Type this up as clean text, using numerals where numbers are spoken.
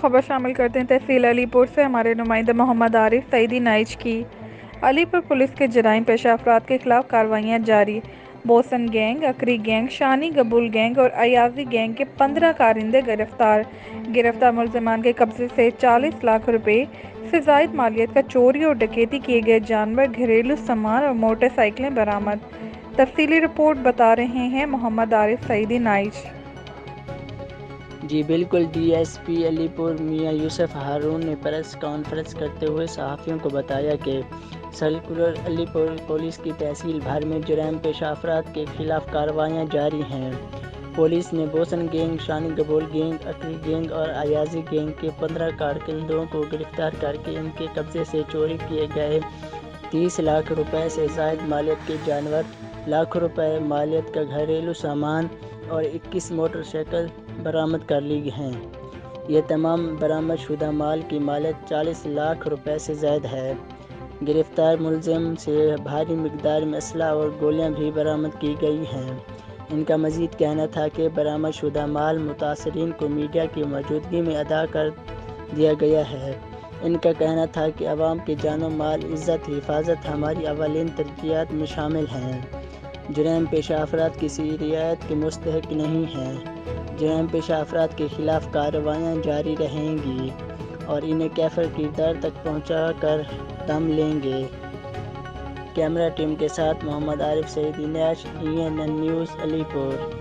खबर शामिल करते हैं तहसील अलीपुर से हमारे नुमाइंदा मोहम्मद आरिफ सईदी नाइच की। अलीपुर पुलिस के जराइम पेशा अफराद के खिलाफ कार्रवाइयाँ जारी। बोसन गैंग, अकरी गैंग, शानी गबूल गैंग और अयाजी गैंग के 15 कारिंदे गिरफ्तार मुलजमान के कब्जे से 40 लाख रुपए से जायद मालियत का चोरी और डकैती किए गए जानवर, घरेलू सामान और मोटरसाइकिलें बरामद। तफसीली रिपोर्ट बता रहे हैं मोहम्मद आरिफ सईदी नाइच। जी बिल्कुल, डीएसपी अलीपुर मियां यूसुफ हारून ने प्रेस कॉन्फ्रेंस करते हुए सहाफ़ियों को बताया कि सर्कुलर अलीपुर पुलिस की तहसील भर में जुर्म पेशा अफराद के खिलाफ कार्रवाइयाँ जारी हैं। पुलिस ने बोसन गैंग, शानी गबूल गैंग, अकरी गैंग और अयाजी गैंग के 15 कारकुनों को गिरफ्तार करके इनके कब्जे से चोरी किए गए 30 लाख रुपए से जायद मालियत के जानवर, लाखों रुपए मालियत का घरेलू सामान और 21 मोटरसाइकिल बरामद कर ली हैं। ये तमाम बरामद शुदा माल की मालियत 40 लाख रुपए से ज़ायद है। गिरफ्तार मुलजिम से भारी मिकदार में असला और गोलियां भी बरामद की गई हैं। इनका मज़ीद कहना था कि बरामद शुदा माल मुतासरीन को मीडिया की मौजूदगी में अदा कर दिया गया है। इनका कहना था कि अवाम की जानो माल, इज़्ज़त, हिफाजत हमारी अवलिन तरजीहात में शामिल हैं। जुर्म पेशा अफराद किसी रियायत के मुस्तहिक नहीं हैं। जुर्म पेशा अफराद के खिलाफ कार्रवाइयाँ जारी रहेंगी और इन्हें कैफर किरदार तक पहुँचा कर दम लेंगे। कैमरा टीम के साथ मोहम्मद आरिफ सईदी नाइच, ENN न्यूज़ अलीपुर।